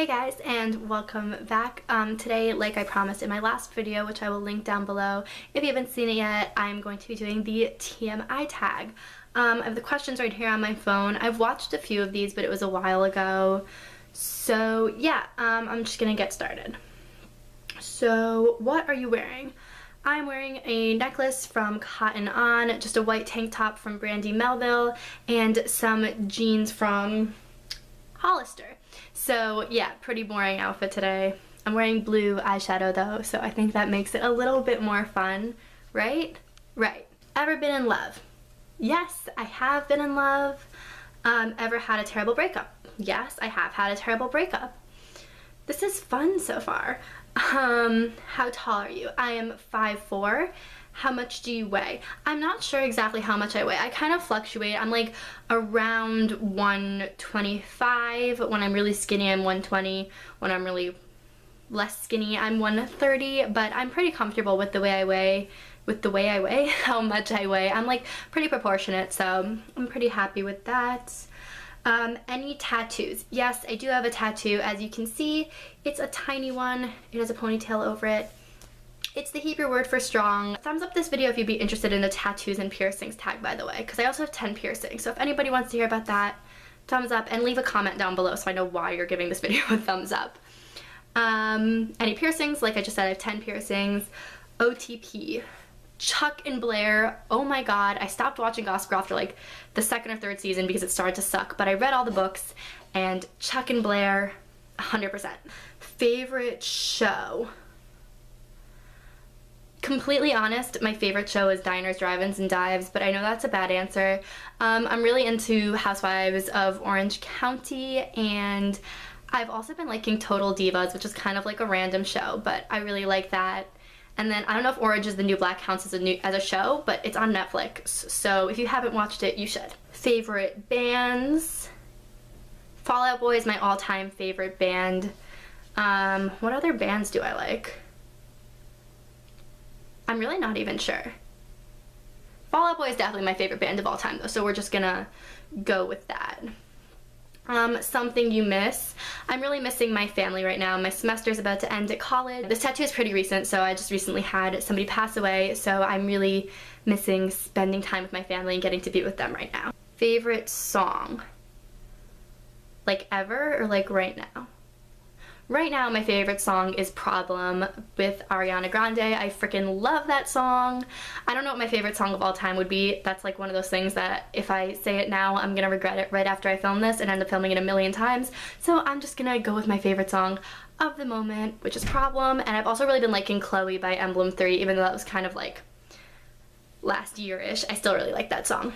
guys, and welcome back. Today, like I promised in my last video, which I will link down below, if you haven't seen it yet, I'm going to be doing the TMI tag. I have the questions right here on my phone. I've watched a few of these, but it was a while ago. So yeah, I'm just gonna get started. So what are you wearing? I'm wearing a necklace from Cotton On, just a white tank top from Brandy Melville, and some jeans from Hollister. So yeah, pretty boring outfit today. I'm wearing blue eyeshadow though, so I think that makes it a little bit more fun, right? Right. Ever been in love? Yes, I have been in love. Ever had a terrible breakup? Yes, I have had a terrible breakup. This is fun so far. How tall are you? I am 5'4". How much do you weigh? I'm not sure exactly how much I weigh. I kind of fluctuate. I'm like around 125. When I'm really skinny, I'm 120. When I'm really less skinny, I'm 130. But I'm pretty comfortable with the way I weigh, how much I weigh. I'm like pretty proportionate, so I'm pretty happy with that. Any tattoos? Yes, I do have a tattoo. As you can see, it's a tiny one. It has a ponytail over it. It's the Hebrew word for strong. Thumbs up this video if you'd be interested in the tattoos and piercings tag, by the way, because I also have 10 piercings. So if anybody wants to hear about that, thumbs up, and leave a comment down below so I know why you're giving this video a thumbs up. Any piercings? Like I just said, I have 10 piercings. OTP. Chuck and Blair. Oh my god, I stopped watching Gossip Girl after like the second or third season because it started to suck, but I read all the books, and Chuck and Blair, 100%. Favorite show? Completely honest, my favorite show is Diners, Drive-Ins, and Dives, but I know that's a bad answer. I'm really into Housewives of Orange County, and I've also been liking Total Divas, which is kind of like a random show, but I really like that. And then I don't know if Orange is the New Black counts as a show, but it's on Netflix, so if you haven't watched it, you should. Favorite bands? Fall Out Boy is my all-time favorite band. What other bands do I like? I'm really not even sure. Fall Out Boy is definitely my favorite band of all time though, so we're just gonna go with that. Something you miss? I'm really missing my family right now. My semester's about to end at college. This tattoo is pretty recent, so I just recently had somebody pass away, so I'm really missing spending time with my family and getting to be with them right now. Favorite song? Like ever or like right now? Right now, my favorite song is Problem with Ariana Grande. I freaking love that song. I don't know what my favorite song of all time would be. That's like one of those things that if I say it now, I'm gonna regret it right after I film this and end up filming it a million times. So I'm just gonna go with my favorite song of the moment, which is Problem. And I've also really been liking Chloe by Emblem 3, even though that was kind of like last year-ish. I still really like that song.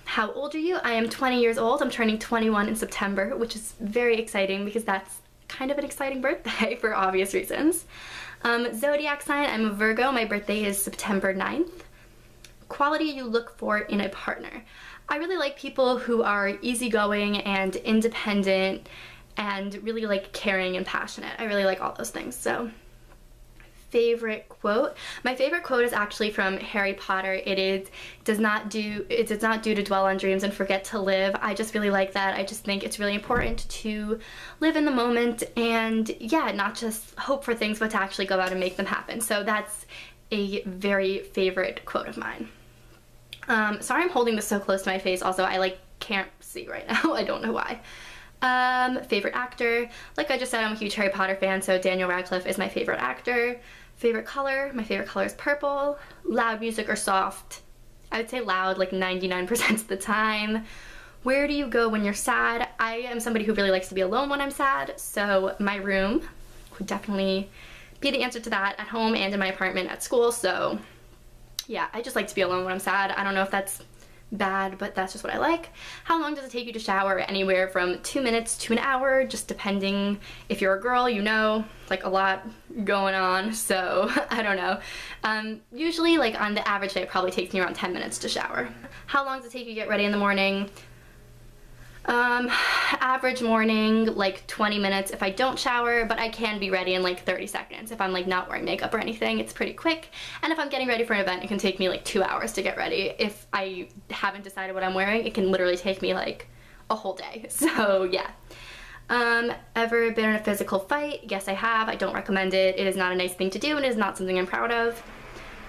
How old are you? I am 20 years old. I'm turning 21 in September, which is very exciting because that's kind of an exciting birthday for obvious reasons. Zodiac sign, I'm a Virgo. My birthday is September 9th. Quality you look for in a partner. I really like people who are easygoing and independent and really like caring and passionate. I really like all those things. So favorite quote? My favorite quote is actually from Harry Potter. It does not do to dwell on dreams and forget to live. I just really like that. I just think it's really important to live in the moment and yeah, not just hope for things but to actually go out and make them happen. So that's a very favorite quote of mine. Sorry I'm holding this so close to my face. Also, I like can't see right now. I don't know why. Favorite actor? Like I just said, I'm a huge Harry Potter fan, so Daniel Radcliffe is my favorite actor. Favorite color? My favorite color is purple. Loud music or soft? I would say loud like 99% of the time. Where do you go when you're sad? I am somebody who really likes to be alone when I'm sad, so my room would definitely be the answer to that, at home and in my apartment at school. So yeah, I just like to be alone when I'm sad. I don't know if that's bad, but that's just what I like. How long does it take you to shower? Anywhere from 2 minutes to an hour, just depending. If you're a girl, you know, like a lot going on, so I don't know. Usually like on the average day it probably takes me around 10 minutes to shower. How long does it take you to get ready in the morning? Average morning, like 20 minutes if I don't shower, but I can be ready in like 30 seconds. If I'm like not wearing makeup or anything, it's pretty quick. And if I'm getting ready for an event, it can take me like 2 hours to get ready. If I haven't decided what I'm wearing, it can literally take me like a whole day. So yeah. Ever been in a physical fight? Yes, I have. I don't recommend it. It is not a nice thing to do, and it is not something I'm proud of.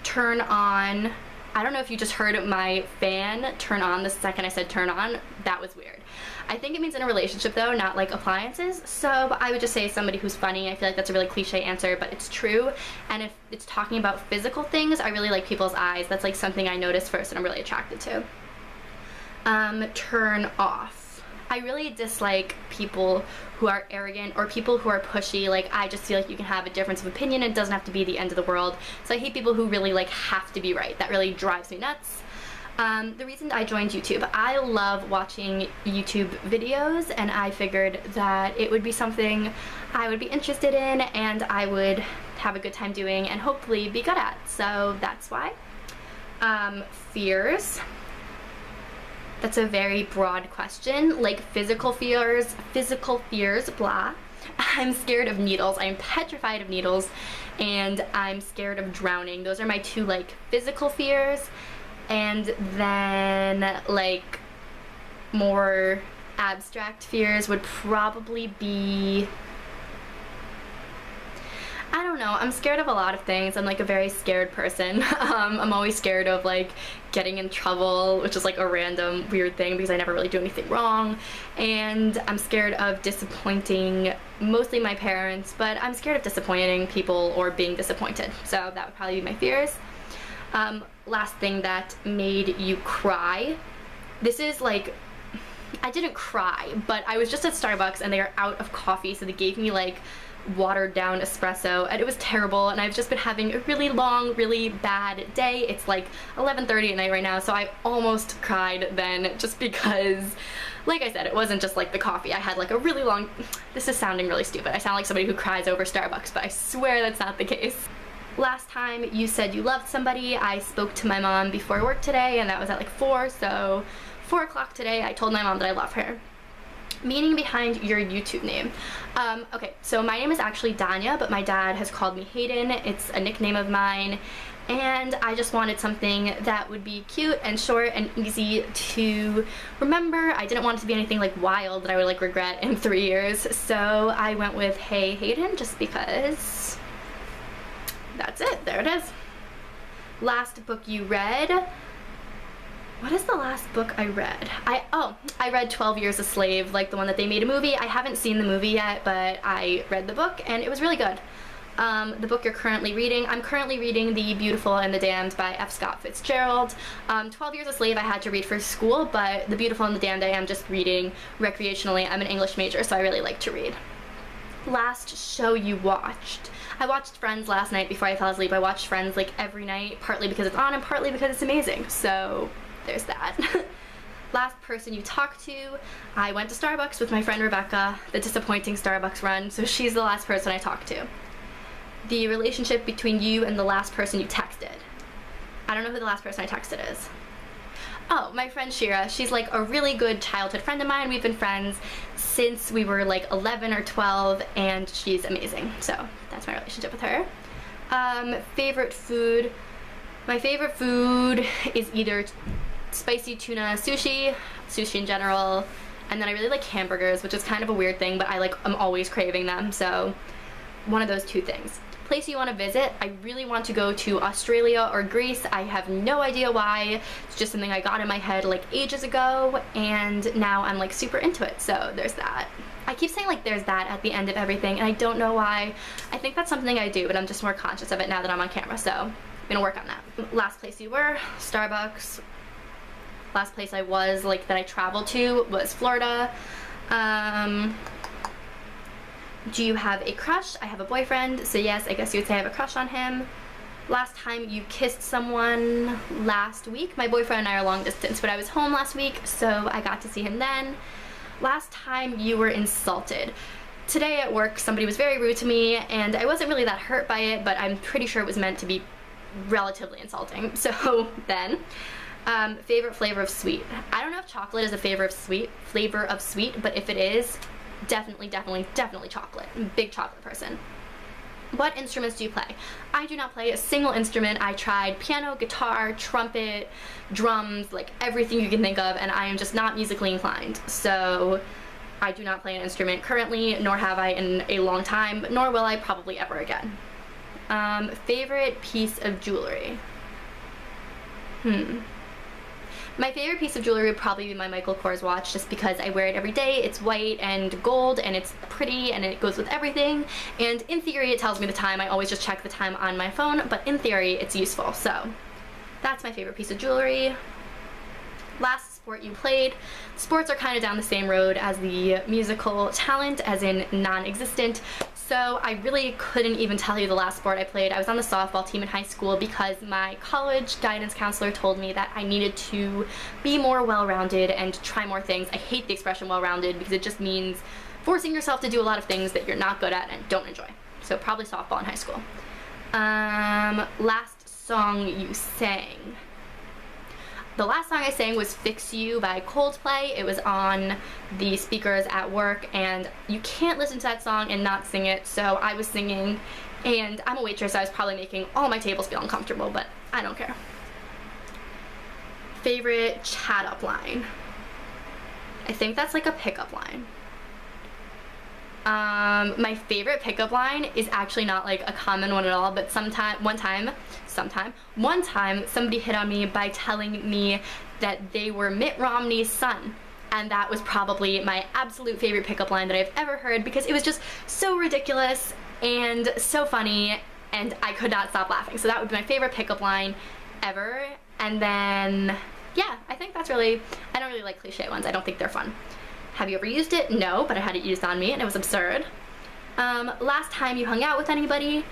Turn on. I don't know if you just heard my fan turn on the second I said turn on. That was weird. I think it means in a relationship though, not like appliances. So I would just say somebody who's funny. I feel like that's a really cliche answer, but it's true. And if it's talking about physical things, I really like people's eyes. That's like something I notice first and I'm really attracted to. Turn off. I really dislike people who are arrogant or people who are pushy. Like, I just feel like you can have a difference of opinion. It doesn't have to be the end of the world. So I hate people who really like have to be right. That really drives me nuts. The reason I joined YouTube, I love watching YouTube videos, and I figured that it would be something I would be interested in and I would have a good time doing and hopefully be good at. So that's why. Fears. That's a very broad question. Like physical fears, blah. I'm scared of needles. I'm petrified of needles, and I'm scared of drowning. Those are my two like physical fears. And then like more abstract fears would probably be, I don't know, I'm scared of a lot of things. I'm like a very scared person. I'm always scared of like getting in trouble, which is like a random weird thing because I never really do anything wrong. And I'm scared of disappointing mostly my parents, but I'm scared of disappointing people or being disappointed. So that would probably be my fears. Last thing that made you cry. This is like, I didn't cry, but I was just at Starbucks and they are out of coffee, so they gave me like watered down espresso, and it was terrible, and I've just been having a really long, really bad day. It's like 11:30 at night right now, so I almost cried then, just because, like I said, it wasn't just like the coffee. I had like a really long, this is sounding really stupid. I sound like somebody who cries over Starbucks, but I swear that's not the case. Last time you said you loved somebody, I spoke to my mom before work today, and that was at like 4, so 4 o'clock today I told my mom that I love her. Meaning behind your YouTube name. Okay, so my name is actually Danya, but my dad has called me Hayden. It's a nickname of mine, and I just wanted something that would be cute and short and easy to remember. I didn't want it to be anything like wild that I would like regret in 3 years, so I went with Hey Hayden just because that's it. There it is. Last book you read. What is the last book I read? I read 12 Years a Slave, like the one that they made a movie. I haven't seen the movie yet, but I read the book and it was really good. The book you're currently reading, I'm currently reading The Beautiful and the Damned by F. Scott Fitzgerald. 12 Years a Slave I had to read for school, but The Beautiful and the Damned I am just reading recreationally. I'm an English major, so I really like to read. Last show you watched. I watched Friends last night before I fell asleep. I watched Friends like every night, partly because it's on and partly because it's amazing. So there's that. Last person you talked to. I went to Starbucks with my friend Rebecca, the disappointing Starbucks run, so she's the last person I talked to. The relationship between you and the last person you texted. I don't know who the last person I texted is. Oh, my friend Shira. She's like a really good childhood friend of mine. We've been friends since we were like 11 or 12, and she's amazing. So that's my relationship with her. Favorite food. My favorite food is either spicy tuna sushi in general, and then I really like hamburgers, which is kind of a weird thing, but I'm always craving them, so one of those two things. Place you want to visit. I really want to go to Australia or Greece. I have no idea why. It's just something I got in my head like ages ago, and now I'm like super into it, so there's that. I keep saying like there's that at the end of everything, and I don't know why. I think that's something I do, but I'm just more conscious of it now that I'm on camera, so I'm gonna work on that. Last place you were, Starbucks. Last place I was, like, that I traveled to was Florida. Do you have a crush? I have a boyfriend, so yes, I guess you would say I have a crush on him. Last time you kissed someone, last week. My boyfriend and I are long distance, but I was home last week, so I got to see him then. Last time you were insulted. Today at work, somebody was very rude to me, and I wasn't really that hurt by it, but I'm pretty sure it was meant to be relatively insulting. So then, favorite flavor of sweet. I don't know if chocolate is a flavor of sweet, but if it is, definitely chocolate. I'm a big chocolate person. What instruments do you play? I do not play a single instrument. I tried piano, guitar, trumpet, drums, like everything you can think of, and I am just not musically inclined. So I do not play an instrument currently, nor have I in a long time, nor will I probably ever again. Favorite piece of jewelry? My favorite piece of jewelry would probably be my Michael Kors watch, just because I wear it every day. It's white and gold and it's pretty and it goes with everything, and in theory it tells me the time. I always just check the time on my phone, but in theory it's useful. So that's my favorite piece of jewelry. Last sport you played. Sports are kind of down the same road as the musical talent, as in non-existent. So I really couldn't even tell you the last sport I played. I was on the softball team in high school because my college guidance counselor told me that I needed to be more well-rounded and try more things. I hate the expression well-rounded because it just means forcing yourself to do a lot of things that you're not good at and don't enjoy. So probably softball in high school. Last song you sang. The last song I sang was Fix You by Coldplay. It was on the speakers at work, and you can't listen to that song and not sing it, so I was singing, and I'm a waitress, so I was probably making all my tables feel uncomfortable, but I don't care. Favorite chat up line? I think that's like a pickup line. My favorite pickup line is actually not like a common one at all, but one time somebody hit on me by telling me that they were Mitt Romney's son, and that was probably my absolute favorite pickup line that I've ever heard, because it was just so ridiculous and so funny, and I could not stop laughing. So that would be my favorite pickup line ever. And then yeah, I think that's really, I don't really like cliche ones. I don't think they're fun. Have you ever used it? No, but I had it used on me and it was absurd. Last time you hung out with anybody?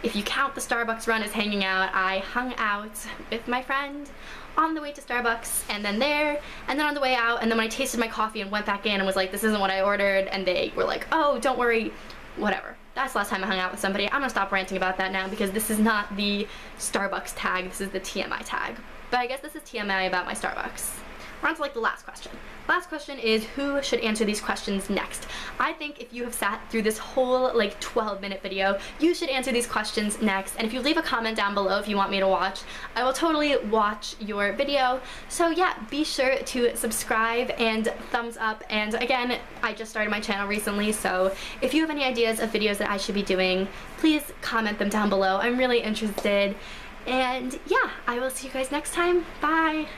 If you count the Starbucks run as hanging out, I hung out with my friend on the way to Starbucks, and then there, and then on the way out, and then when I tasted my coffee and went back in and was like, this isn't what I ordered, and they were like, oh, don't worry, whatever. That's the last time I hung out with somebody. I'm gonna stop ranting about that now because this is not the Starbucks tag, this is the TMI tag. But I guess this is TMI about my Starbucks. We're on to like the last question. Last question is, who should answer these questions next? I think if you have sat through this whole like 12-minute video, you should answer these questions next. And if you leave a comment down below if you want me to watch, I will totally watch your video. So yeah, be sure to subscribe and thumbs up. And again, I just started my channel recently, so if you have any ideas of videos that I should be doing, please comment them down below. I'm really interested. And yeah, I will see you guys next time. Bye!